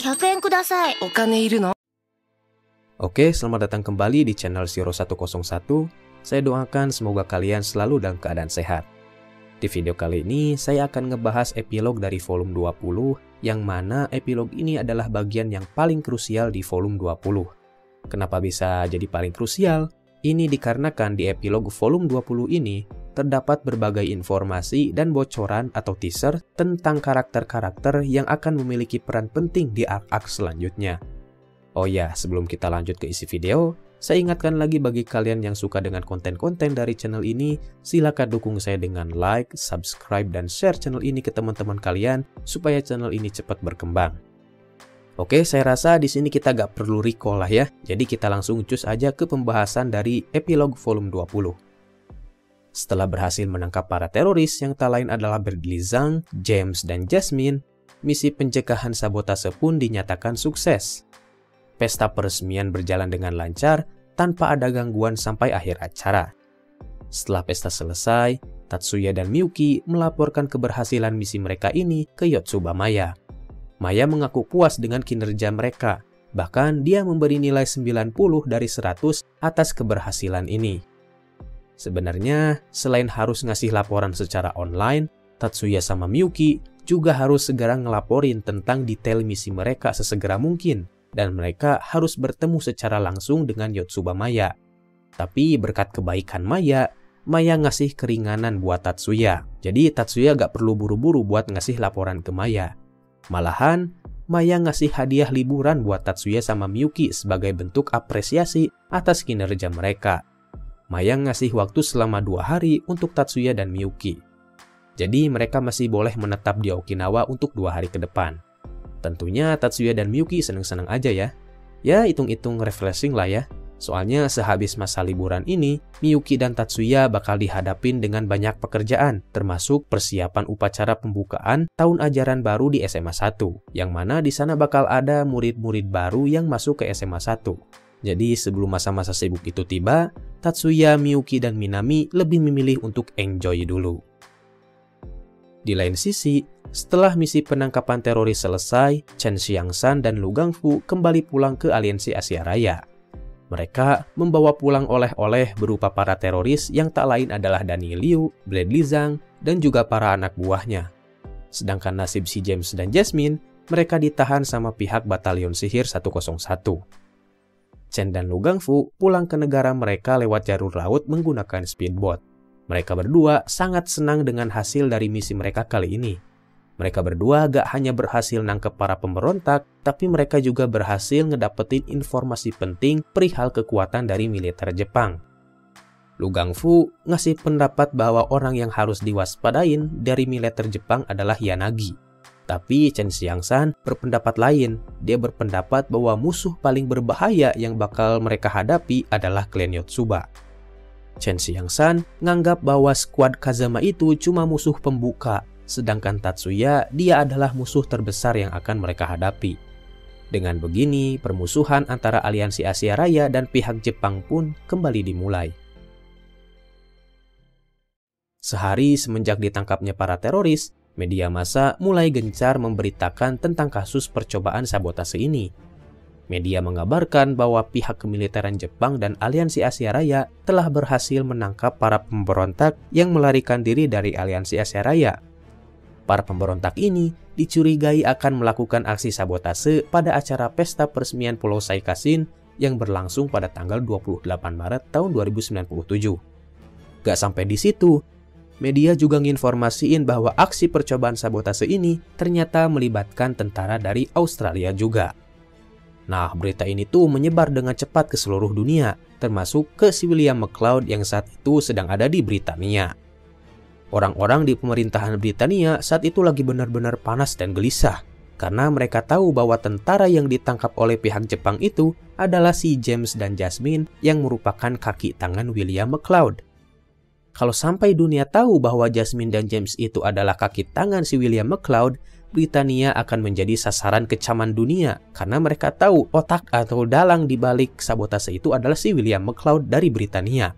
100円ください。お金いるの? Oke, selamat datang kembali di channel Shiro 101. Saya doakan semoga kalian selalu dalam keadaan sehat. Di video kali ini, saya akan ngebahas epilog dari volume 20, yang mana epilog ini adalah bagian yang paling krusial di volume 20. Kenapa bisa jadi paling krusial? Ini dikarenakan di epilog volume 20 ini, terdapat berbagai informasi dan bocoran atau teaser tentang karakter-karakter yang akan memiliki peran penting di arc-arc selanjutnya. Oh ya, sebelum kita lanjut ke isi video, saya ingatkan lagi bagi kalian yang suka dengan konten-konten dari channel ini, silakan dukung saya dengan like, subscribe, dan share channel ini ke teman-teman kalian supaya channel ini cepat berkembang. Oke, saya rasa di sini kita gak perlu recall lah ya, jadi kita langsung cus aja ke pembahasan dari epilog volume 20. Setelah berhasil menangkap para teroris yang tak lain adalah Bradley Zhang, James, dan Jasmine, misi pencegahan sabotase pun dinyatakan sukses. Pesta peresmian berjalan dengan lancar tanpa ada gangguan sampai akhir acara. Setelah pesta selesai, Tatsuya dan Miyuki melaporkan keberhasilan misi mereka ini ke Yotsuba Maya. Maya mengaku puas dengan kinerja mereka, bahkan dia memberi nilai 90 dari 100 atas keberhasilan ini. Sebenarnya, selain harus ngasih laporan secara online, Tatsuya sama Miyuki juga harus segera ngelaporin tentang detail misi mereka sesegera mungkin, dan mereka harus bertemu secara langsung dengan Yotsuba Maya. Tapi berkat kebaikan Maya, Maya ngasih keringanan buat Tatsuya. Jadi Tatsuya gak perlu buru-buru buat ngasih laporan ke Maya. Malahan, Maya ngasih hadiah liburan buat Tatsuya sama Miyuki sebagai bentuk apresiasi atas kinerja mereka. Maya ngasih waktu selama 2 hari untuk Tatsuya dan Miyuki. Jadi mereka masih boleh menetap di Okinawa untuk 2 hari ke depan. Tentunya Tatsuya dan Miyuki seneng-seneng aja ya. Ya hitung-hitung refreshing lah ya. Soalnya sehabis masa liburan ini, Miyuki dan Tatsuya bakal dihadapin dengan banyak pekerjaan, termasuk persiapan upacara pembukaan tahun ajaran baru di SMA 1, yang mana di sana bakal ada murid-murid baru yang masuk ke SMA 1. Jadi sebelum masa-masa sibuk itu tiba, Tatsuya, Miyuki, dan Minami lebih memilih untuk enjoy dulu. Di lain sisi, setelah misi penangkapan teroris selesai, Chen Xiangsan dan Lu Gangfu kembali pulang ke Aliansi Asia Raya. Mereka membawa pulang oleh-oleh berupa para teroris yang tak lain adalah Daniel Liu, Bradley Zhang, dan juga para anak buahnya. Sedangkan nasib si James dan Jasmine, mereka ditahan sama pihak Batalion Sihir 101. Chen dan Lu Gangfu pulang ke negara mereka lewat jalur laut menggunakan speedboat. Mereka berdua sangat senang dengan hasil dari misi mereka kali ini. Mereka berdua gak hanya berhasil nangkep para pemberontak, tapi mereka juga berhasil ngedapetin informasi penting perihal kekuatan dari militer Jepang. Lu Gangfu ngasih pendapat bahwa orang yang harus diwaspadain dari militer Jepang adalah Yanagi. Tapi Chen Xiangsan berpendapat lain. Dia berpendapat bahwa musuh paling berbahaya yang bakal mereka hadapi adalah klan Yotsuba. Chen Xiangsan nganggap bahwa skuad Kazama itu cuma musuh pembuka, sedangkan Tatsuya dia adalah musuh terbesar yang akan mereka hadapi. Dengan begini, permusuhan antara Aliansi Asia Raya dan pihak Jepang pun kembali dimulai. Sehari semenjak ditangkapnya para teroris, media massa mulai gencar memberitakan tentang kasus percobaan sabotase ini. Media mengabarkan bahwa pihak kemiliteran Jepang dan Aliansi Asia Raya telah berhasil menangkap para pemberontak yang melarikan diri dari Aliansi Asia Raya. Para pemberontak ini dicurigai akan melakukan aksi sabotase pada acara pesta peresmian Pulau Saikasin yang berlangsung pada tanggal 28 Maret tahun 2097. Gak sampai di situ, media juga nginformasiin bahwa aksi percobaan sabotase ini ternyata melibatkan tentara dari Australia juga. Nah, berita ini tuh menyebar dengan cepat ke seluruh dunia, termasuk ke si William McLeod yang saat itu sedang ada di Britania. Orang-orang di pemerintahan Britania saat itu lagi benar-benar panas dan gelisah, karena mereka tahu bahwa tentara yang ditangkap oleh pihak Jepang itu adalah si James dan Jasmine yang merupakan kaki tangan William McLeod. Kalau sampai dunia tahu bahwa Jasmine dan James itu adalah kaki tangan si William McLeod, Britania akan menjadi sasaran kecaman dunia karena mereka tahu otak atau dalang di balik sabotase itu adalah si William McLeod dari Britania.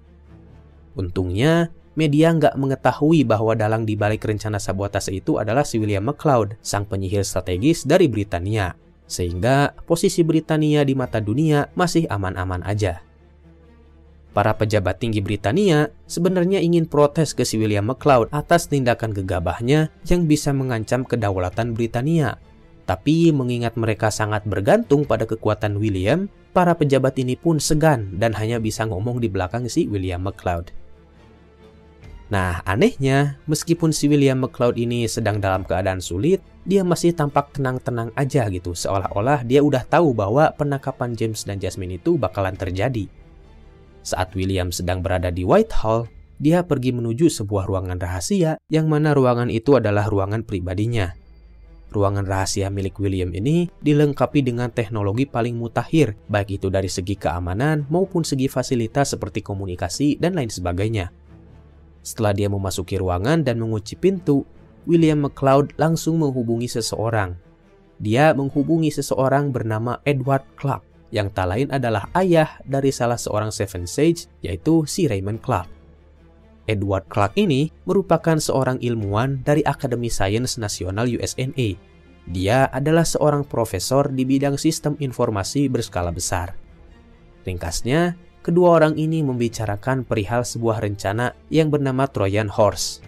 Untungnya, media nggak mengetahui bahwa dalang di balik rencana sabotase itu adalah si William McLeod, sang penyihir strategis dari Britania. Sehingga posisi Britania di mata dunia masih aman-aman aja. Para pejabat tinggi Britania sebenarnya ingin protes ke si William McLeod atas tindakan gegabahnya yang bisa mengancam kedaulatan Britania. Tapi mengingat mereka sangat bergantung pada kekuatan William, para pejabat ini pun segan dan hanya bisa ngomong di belakang si William McLeod. Nah, anehnya, meskipun si William McLeod ini sedang dalam keadaan sulit, dia masih tampak tenang-tenang aja gitu, seolah-olah dia udah tahu bahwa penangkapan James dan Jasmine itu bakalan terjadi. Saat William sedang berada di Whitehall, dia pergi menuju sebuah ruangan rahasia yang mana ruangan itu adalah ruangan pribadinya. Ruangan rahasia milik William ini dilengkapi dengan teknologi paling mutakhir, baik itu dari segi keamanan maupun segi fasilitas seperti komunikasi dan lain sebagainya. Setelah dia memasuki ruangan dan mengunci pintu, William McLeod langsung menghubungi seseorang. Dia menghubungi seseorang bernama Edward Clark, yang tak lain adalah ayah dari salah seorang Seven Sage, yaitu si Raymond Clark. Edward Clark ini merupakan seorang ilmuwan dari Akademi Sains Nasional USNA. Dia adalah seorang profesor di bidang sistem informasi berskala besar. Ringkasnya, kedua orang ini membicarakan perihal sebuah rencana yang bernama Trojan Horse.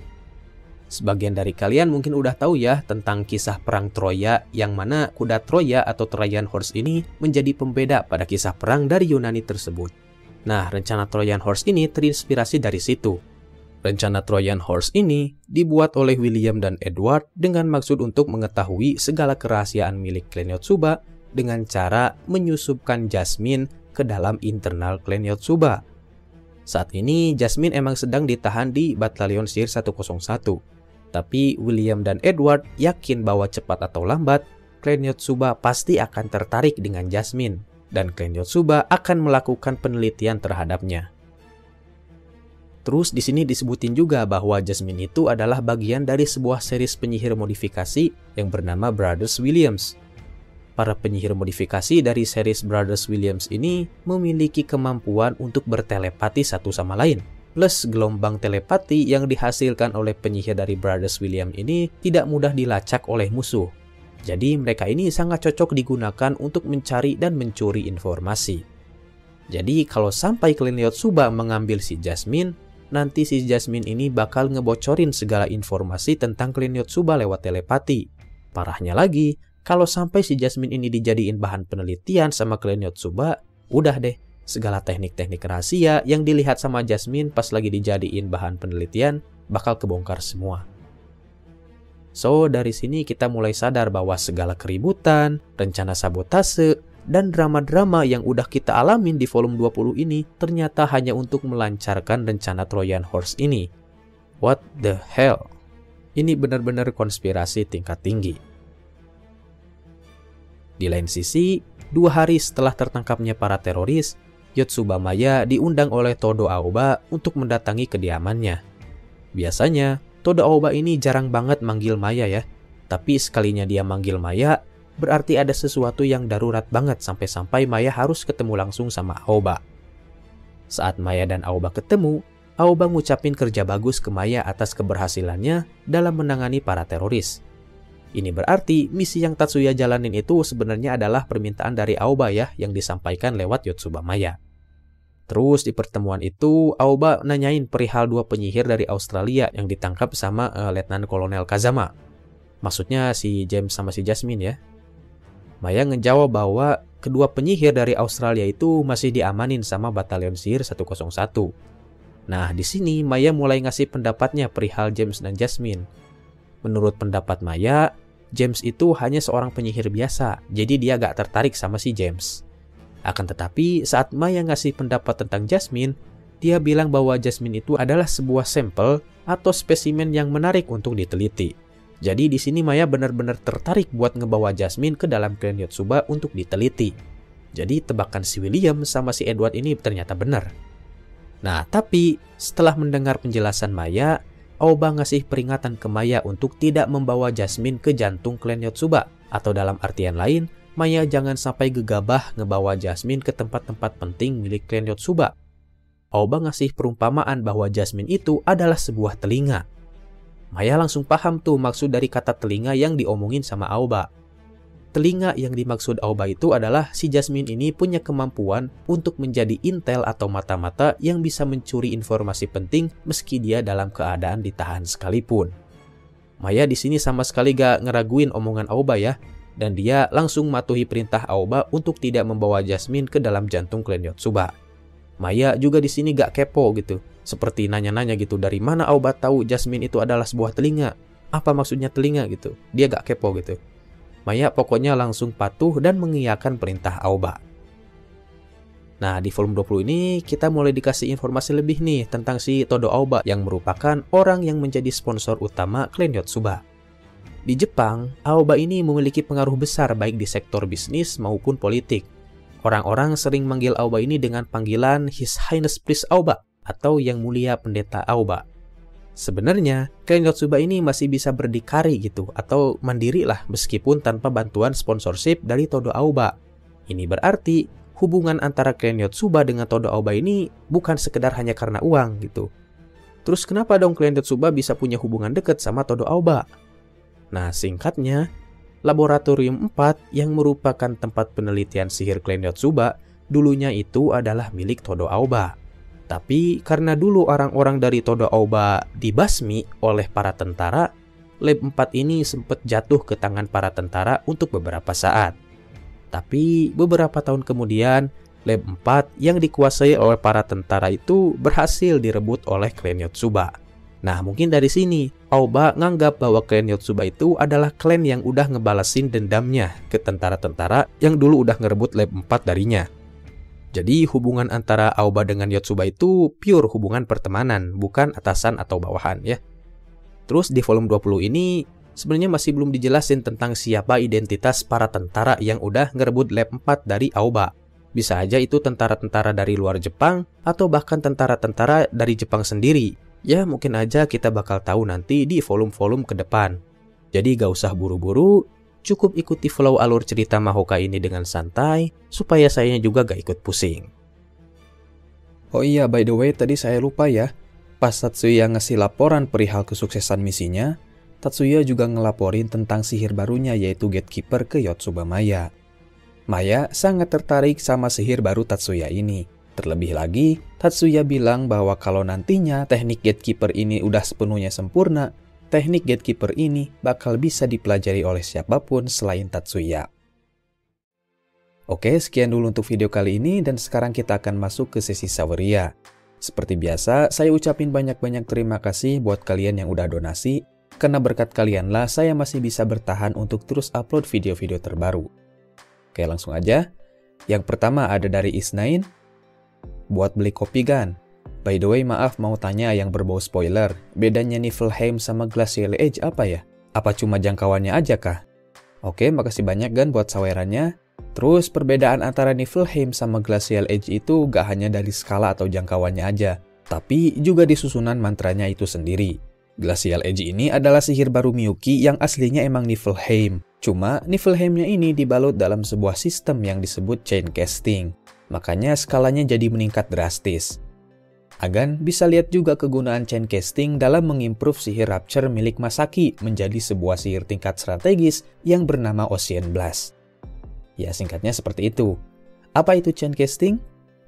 Sebagian dari kalian mungkin udah tahu ya tentang kisah perang Troya, yang mana kuda Troya atau Trojan Horse ini menjadi pembeda pada kisah perang dari Yunani tersebut. Nah, rencana Trojan Horse ini terinspirasi dari situ. Rencana Trojan Horse ini dibuat oleh William dan Edward dengan maksud untuk mengetahui segala kerahasiaan milik klan Yotsuba dengan cara menyusupkan Jasmine ke dalam internal klan Yotsuba. Saat ini Jasmine emang sedang ditahan di Batalion Sihir 101. Tapi William dan Edward yakin bahwa cepat atau lambat, klan Yotsuba pasti akan tertarik dengan Jasmine, dan klan Yotsuba akan melakukan penelitian terhadapnya. Terus di sini disebutin juga bahwa Jasmine itu adalah bagian dari sebuah series penyihir modifikasi yang bernama Brothers Williams. Para penyihir modifikasi dari series Brothers Williams ini memiliki kemampuan untuk bertelepati satu sama lain. Plus gelombang telepati yang dihasilkan oleh penyihir dari Brothers William ini tidak mudah dilacak oleh musuh. Jadi mereka ini sangat cocok digunakan untuk mencari dan mencuri informasi. Jadi kalau sampai klan Yotsuba mengambil si Jasmine, nanti si Jasmine ini bakal ngebocorin segala informasi tentang klan Yotsuba lewat telepati. Parahnya lagi, kalau sampai si Jasmine ini dijadiin bahan penelitian sama klan Yotsuba, udah deh. Segala teknik-teknik rahasia yang dilihat sama Jasmine pas lagi dijadiin bahan penelitian bakal kebongkar semua. So, dari sini kita mulai sadar bahwa segala keributan, rencana sabotase, dan drama-drama yang udah kita alamin di volume 20 ini ternyata hanya untuk melancarkan rencana Trojan Horse ini. What the hell? Ini benar-benar konspirasi tingkat tinggi. Di lain sisi, 2 hari setelah tertangkapnya para teroris, Yotsuba Maya diundang oleh Todo Aoba untuk mendatangi kediamannya. Biasanya, Todo Aoba ini jarang banget manggil Maya ya. Tapi sekalinya dia manggil Maya, berarti ada sesuatu yang darurat banget sampai-sampai Maya harus ketemu langsung sama Aoba. Saat Maya dan Aoba ketemu, Aoba ngucapin kerja bagus ke Maya atas keberhasilannya dalam menangani para teroris. Ini berarti misi yang Tatsuya jalanin itu sebenarnya adalah permintaan dari Aoba ya yang disampaikan lewat Yotsuba Maya. Terus di pertemuan itu Aoba nanyain perihal 2 penyihir dari Australia yang ditangkap sama Letnan Kolonel Kazama. Maksudnya si James sama si Jasmine ya. Maya ngejawab bahwa kedua penyihir dari Australia itu masih diamanin sama Batalion Sihir 101. Nah, di sini Maya mulai ngasih pendapatnya perihal James dan Jasmine. Menurut pendapat Maya, James itu hanya seorang penyihir biasa, jadi dia gak tertarik sama si James. Akan tetapi, saat Maya ngasih pendapat tentang Jasmine, dia bilang bahwa Jasmine itu adalah sebuah sampel atau spesimen yang menarik untuk diteliti. Jadi di sini Maya benar-benar tertarik buat ngebawa Jasmine ke dalam klan Yotsuba untuk diteliti. Jadi tebakan si William sama si Edward ini ternyata benar. Nah, tapi setelah mendengar penjelasan Maya, Aoba ngasih peringatan ke Maya untuk tidak membawa Jasmine ke jantung klan Yotsuba. Atau dalam artian lain, Maya jangan sampai gegabah ngebawa Jasmine ke tempat-tempat penting milik klan Yotsuba. Aoba ngasih perumpamaan bahwa Jasmine itu adalah sebuah telinga. Maya langsung paham tuh maksud dari kata telinga yang diomongin sama Aoba. telinga yang dimaksud Aoba itu adalah si Jasmine ini punya kemampuan untuk menjadi intel atau mata-mata yang bisa mencuri informasi penting meski dia dalam keadaan ditahan sekalipun. Maya di sini sama sekali gak ngeraguin omongan Aoba ya, dan dia langsung matuhi perintah Aoba untuk tidak membawa Jasmine ke dalam jantung klan Yotsuba. Maya juga di sini gak kepo gitu, seperti nanya-nanya gitu, dari mana Aoba tahu Jasmine itu adalah sebuah telinga? Apa maksudnya telinga gitu? Dia gak kepo gitu. Maya pokoknya langsung patuh dan mengiyakan perintah Aoba. Nah, di volume 20 ini kita mulai dikasih informasi lebih nih tentang si Todo Aoba yang merupakan orang yang menjadi sponsor utama klan Yotsuba. Di Jepang, Aoba ini memiliki pengaruh besar baik di sektor bisnis maupun politik. Orang-orang sering manggil Aoba ini dengan panggilan His Highness Priest Aoba atau Yang Mulia Pendeta Aoba. Sebenarnya, klan Yotsuba ini masih bisa berdikari gitu atau mandiri lah meskipun tanpa bantuan sponsorship dari Todo Aoba. Ini berarti hubungan antara klan Yotsuba dengan Todo Aoba ini bukan sekedar hanya karena uang gitu. Terus kenapa dong klan Yotsuba bisa punya hubungan dekat sama Todo Aoba? Nah, singkatnya, Laboratorium 4 yang merupakan tempat penelitian sihir klan Yotsuba dulunya itu adalah milik Todo Aoba. Tapi karena dulu orang-orang dari Todo Aoba dibasmi oleh para tentara, Lab 4 ini sempat jatuh ke tangan para tentara untuk beberapa saat. Tapi beberapa tahun kemudian, Lab 4 yang dikuasai oleh para tentara itu berhasil direbut oleh klan Yotsuba. Nah, mungkin dari sini, Aoba nganggap bahwa klan Yotsuba itu adalah klan yang udah ngebalasin dendamnya ke tentara-tentara yang dulu udah ngerebut Lab 4 darinya. Jadi hubungan antara Aoba dengan Yotsuba itu pure hubungan pertemanan, bukan atasan atau bawahan ya. Terus di volume 20 ini sebenarnya masih belum dijelasin tentang siapa identitas para tentara yang udah ngerebut Lab 4 dari Aoba. Bisa aja itu tentara-tentara dari luar Jepang atau bahkan tentara-tentara dari Jepang sendiri. Ya mungkin aja kita bakal tahu nanti di volume-volume ke depan. Jadi gak usah buru-buru, cukup ikuti flow alur cerita Mahoka ini dengan santai, supaya sayanya juga gak ikut pusing. Oh iya, by the way, tadi saya lupa ya. Pas Tatsuya ngasih laporan perihal kesuksesan misinya, Tatsuya juga ngelaporin tentang sihir barunya yaitu Gatekeeper ke Yotsuba Maya. Maya sangat tertarik sama sihir baru Tatsuya ini. Terlebih lagi, Tatsuya bilang bahwa kalau nantinya teknik Gatekeeper ini udah sepenuhnya sempurna, teknik Gatekeeper ini bakal bisa dipelajari oleh siapapun selain Tatsuya. Oke, sekian dulu untuk video kali ini dan sekarang kita akan masuk ke sesi Saweria. Seperti biasa, saya ucapin banyak-banyak terima kasih buat kalian yang udah donasi, karena berkat kalianlah saya masih bisa bertahan untuk terus upload video-video terbaru. Oke, langsung aja. Yang pertama ada dari Isnain, buat beli kopi kan? By the way, maaf mau tanya yang berbau spoiler, bedanya Niflheim sama Glacial Age apa ya? Apa cuma jangkauannya aja kah? Oke, makasih banyak Gan buat sawerannya. Terus perbedaan antara Niflheim sama Glacial Age itu gak hanya dari skala atau jangkauannya aja, tapi juga di susunan mantranya itu sendiri. Glacial Age ini adalah sihir baru Miyuki yang aslinya emang Niflheim. Cuma Niflheimnya ini dibalut dalam sebuah sistem yang disebut chain casting. Makanya skalanya jadi meningkat drastis. Agan bisa lihat juga kegunaan chain casting dalam mengimprove sihir Rapture milik Masaki menjadi sebuah sihir tingkat strategis yang bernama Ocean Blast. Ya singkatnya seperti itu. Apa itu chain casting?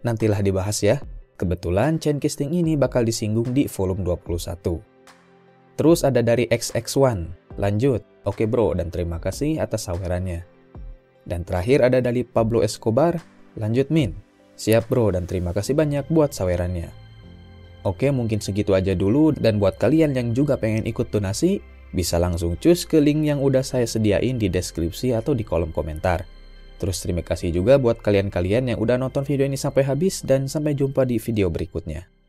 Nantilah dibahas ya. Kebetulan chain casting ini bakal disinggung di volume 21. Terus ada dari XX1. Lanjut. Oke bro, dan terima kasih atas sawerannya. Dan terakhir ada dari Pablo Escobar. Lanjut Min. Siap bro, dan terima kasih banyak buat sawerannya. Oke, mungkin segitu aja dulu, dan buat kalian yang juga pengen ikut donasi, bisa langsung cus ke link yang udah saya sediain di deskripsi atau di kolom komentar. Terus terima kasih juga buat kalian-kalian yang udah nonton video ini sampai habis, dan sampai jumpa di video berikutnya.